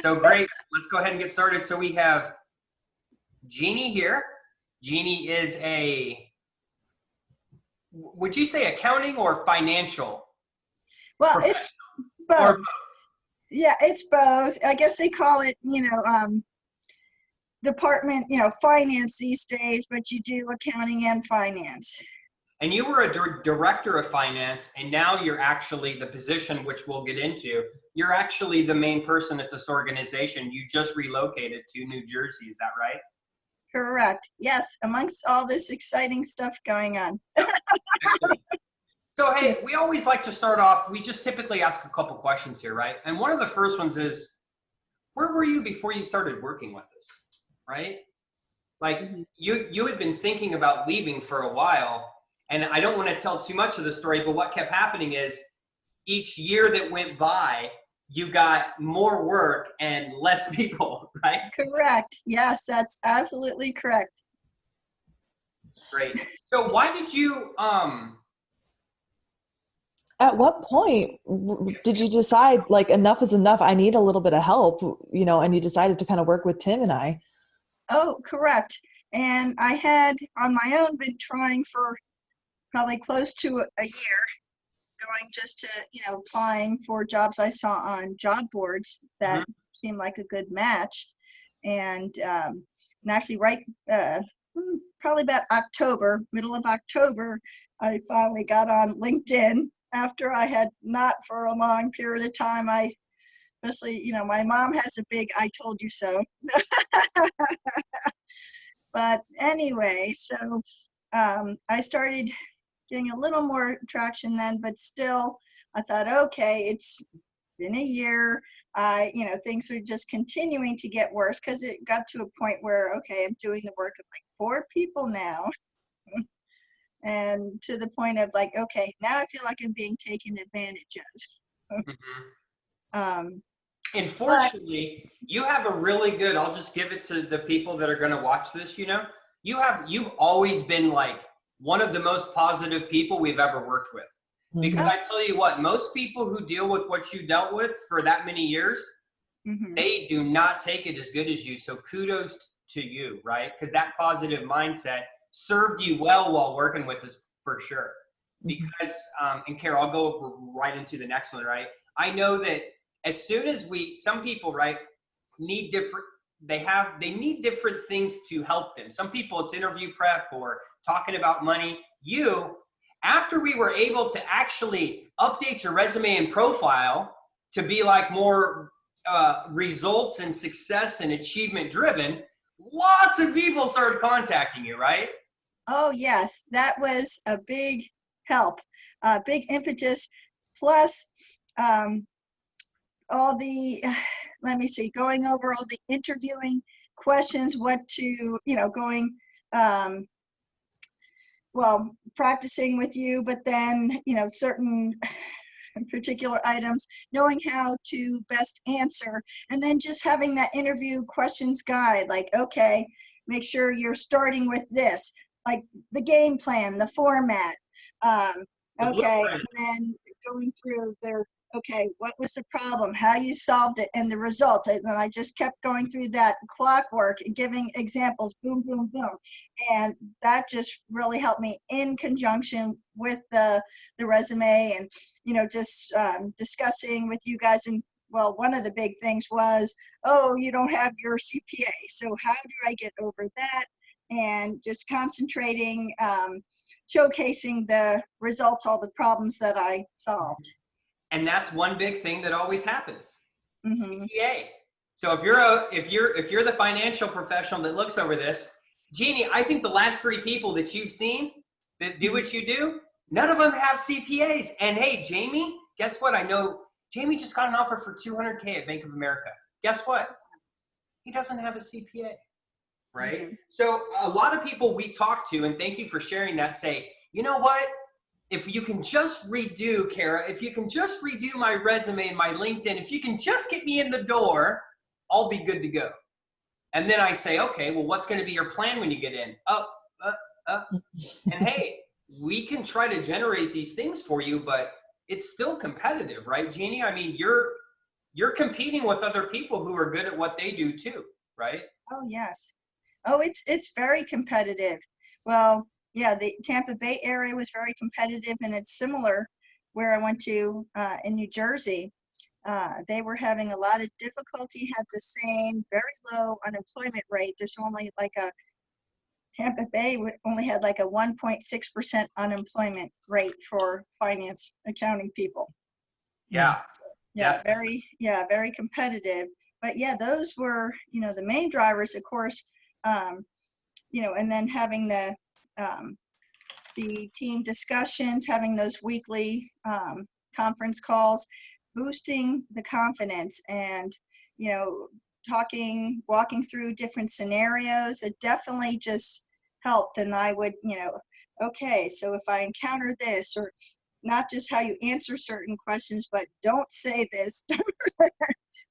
So great. Let's go ahead and get started. So we have Jeanne here. Jeanne is would you say accounting or financial? Well, it's both. Or Yeah, it's both. I guess they call it, department, finance these days, but you do accounting and finance. And you were a director of finance, and now you're actually the position, which we'll get into. You're actually the main person at this organization. You just relocated to New Jersey. Is that right? Correct. Yes, amongst all this exciting stuff going on. Excellent. So, hey, we always like to start off, we just typically ask a couple questions here, right? And one of the first ones is, where were you before you started working with us, right? Like, you had been thinking about leaving for a while, and I don't want to tell too much of the story, but what kept happening is each year that went by, you got more work and less people, right? Correct. Yes, that's absolutely correct. Great. So why did you, At what point did you decide, like, enough is enough, I need a little bit of help, and you decided to kind of work with Tim and I? Oh, correct. And I had on my own been trying for probably close to a year, going just to, applying for jobs I saw on job boards that seemed like a good match. And actually probably about October, middle of October, I finally got on LinkedIn after I had not for a long period of time. Especially, my mom has a big "I told you so." But anyway, so I started getting a little more traction then, but still, I thought, okay, it's been a year. Things are just continuing to get worse because it got to a point where, okay, I'm doing the work of like 4 people now. And to the point of like, okay, now I feel like I'm being taken advantage of. Unfortunately, you have a really good, I'll just give it to the people that are going to watch this, you've always been like one of the most positive people we've ever worked with. Because I tell you what, most people who deal with what you dealt with for that many years, they do not take it as good as you. So kudos to you, right? Because that positive mindset served you well while working with us for sure. Because, and Carol, I'll go right into the next one, right? I know that as soon as some people, right, need different, they need different things to help them. Some people it's interview prep or talking about money. After we were able to actually update your resume and profile to be like more results and success and achievement driven, lots of people started contacting you, right? Oh yes, that was a big help, big impetus. Plus, all the, going over all the interviewing questions, what to, practicing with you, but then, certain particular items, knowing how to best answer, and then just having that interview questions guide, like, okay, make sure you're starting with this, like the game plan, the format, okay, and then going through okay, what was the problem, how you solved it, and the results. And then I just kept going through that clockwork and giving examples, boom, boom, boom. And that just really helped me in conjunction with the resume and, just discussing with you guys. And well, one of the big things was, oh, you don't have your CPA. So how do I get over that? And just concentrating, showcasing the results, all the problems that I solved. And that's one big thing that always happens. CPA. So if you're the financial professional that looks over this, Jeanne, I think the last 3 people that you've seen that do what you do, none of them have CPAs. And hey, Jamie, guess what? I know Jamie just got an offer for $200K at Bank of America. Guess what? He doesn't have a CPA, right? So a lot of people we talk to, and thank you for sharing that, say, you know what? If you can just redo, Kara, if you can just redo my resume and my LinkedIn, if you can just get me in the door, I'll be good to go. And then I say, okay, well, what's going to be your plan when you get in? And hey, we can try to generate these things for you, but it's still competitive, right, Jeanne? I mean, you're competing with other people who are good at what they do too, right? Oh, yes. Oh, it's very competitive. Well, yeah, the Tampa Bay area was very competitive, and it's similar where I went to in New Jersey. They were having a lot of difficulty, had the same very low unemployment rate. There's only like Tampa Bay only had like a 1.6% unemployment rate for finance accounting people. Yeah. Yeah, Definitely. very competitive. But yeah, those were, the main drivers, of course, and then having the team discussions, having those weekly conference calls, boosting the confidence, and walking through different scenarios. It definitely just helped. And I would, okay, so if I encounter this, or not just how you answer certain questions, but don't say this.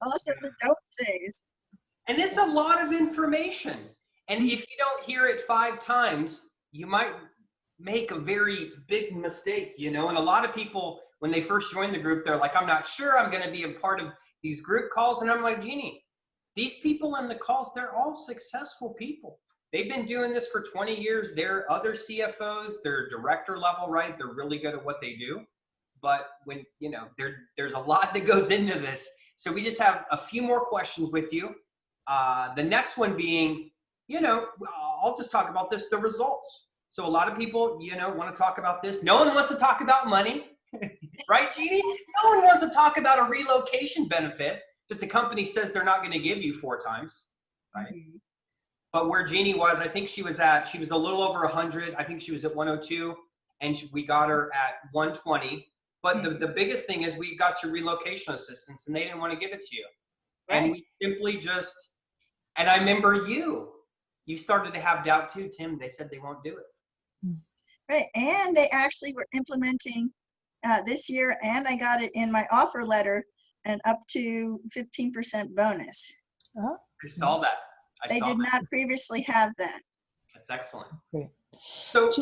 Also, the don't says. And it's a lot of information. And if you don't hear it 5 times, you might make a very big mistake, And a lot of people, when they first join the group, they're like, I'm not sure I'm going to be a part of these group calls. And I'm like, Jeannie, these people in the calls, they're all successful people. They've been doing this for 20 years. They're other CFOs, they're director level, right? They're really good at what they do. But when, there's a lot that goes into this. So we just have a few more questions with you. The next one being, I'll just talk about this, the results. So a lot of people, want to talk about this. No one wants to talk about money, right, Jeannie? No one wants to talk about a relocation benefit that the company says they're not going to give you 4 times, right? Mm-hmm. But where Jeannie was, I think she was a little over 100. I think she was at 102, and we got her at 120. But the biggest thing is we got your relocation assistance, and they didn't want to give it to you. Right. And we simply and I remember you started to have doubt too, Tim. They said they won't do it. Right, and they actually were implementing this year, and I got it in my offer letter, and up to 15% bonus. Oh. I saw that. They did not previously have that. That's excellent. Great. So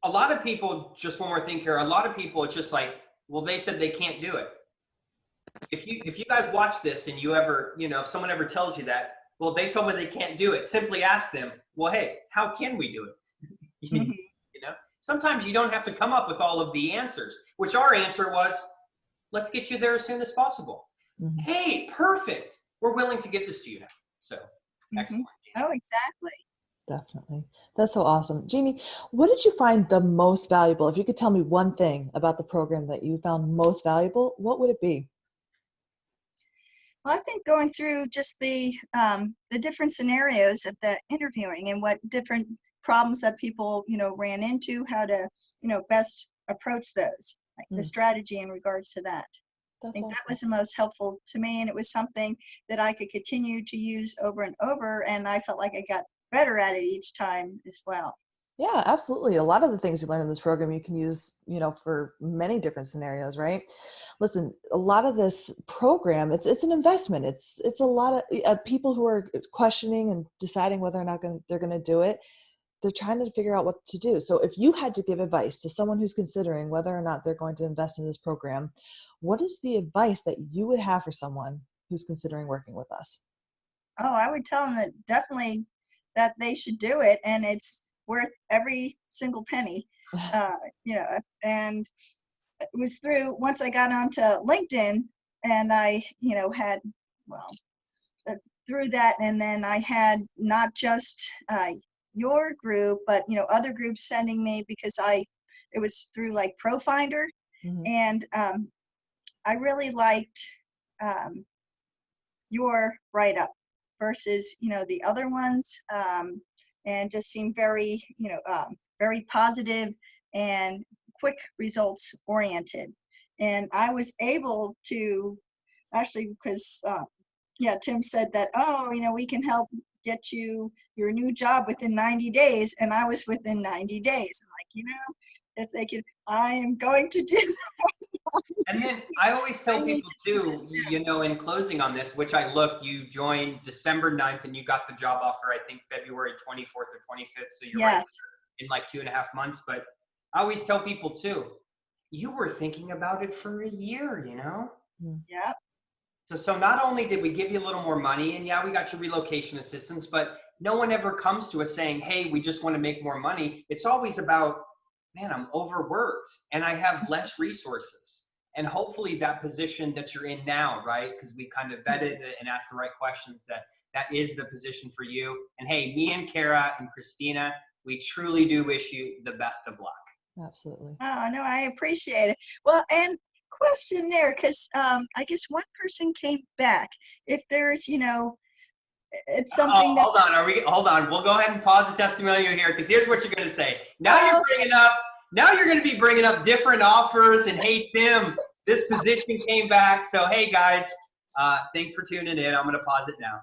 a lot of people, just one more thing here, a lot of people, it's just like, well, they said they can't do it. If you guys watch this and you ever, if someone ever tells you that, well, they told me they can't do it, simply ask them, well, hey, how can we do it? Mm-hmm. Sometimes you don't have to come up with all of the answers, which our answer was, let's get you there as soon as possible. Mm-hmm. Hey, perfect. We're willing to give this to you now. So excellent. Oh, exactly. Definitely. That's so awesome. Jeannie, what did you find the most valuable? If you could tell me one thing about the program that you found most valuable, what would it be? Well, I think going through just the different scenarios of the interviewing and what different problems that people, ran into, how to, best approach those, like the strategy in regards to that. I think that was the most helpful to me, and it was something that I could continue to use over and over, and I felt like I got better at it each time as well. Yeah, absolutely. A lot of the things you learn in this program you can use, for many different scenarios, right? Listen, a lot of this program, it's an investment. It's a lot of people who are questioning and deciding whether or not they're going to do it. They're trying to figure out what to do. So if you had to give advice to someone who's considering whether or not they're going to invest in this program, what is the advice that you would have for someone who's considering working with us? Oh, I would tell them that definitely that they should do it, and it's worth every single penny. And it was through, once I got onto LinkedIn, and I, had, through that, and then I had not just your group, but, other groups sending me, because it was through like ProFinder. Mm-hmm. And I really liked your write-up versus, the other ones, and just seemed very, very positive and quick results oriented. And I was able to actually, because, Tim said that, we can help get you your new job within 90 days. And I was within 90 days. I'm like, if they could, I am going to do that. And then I always tell people too, in closing on this, which you joined December 9th and you got the job offer, I think February 24th or 25th. So you're right in like 2.5 months. But I always tell people too, you were thinking about it for a year, Yeah. So not only did we give you a little more money, and yeah, we got your relocation assistance, but no one ever comes to us saying, hey, we just want to make more money. It's always about, man, I'm overworked and I have less resources. And hopefully that position that you're in now, right? Because we kind of vetted it and asked the right questions, that is the position for you. And hey, me and Kara and Christina, we truly do wish you the best of luck. Absolutely. Oh, no, I appreciate it. Well, and question there, because I guess one person came back. If there's, it's something that. Hold on. Hold on. We'll go ahead and pause the testimonial here, because here's what you're going to say. Now you're going to be bringing up different offers, and hey, Tim, this position came back. So hey, guys, thanks for tuning in. I'm going to pause it now.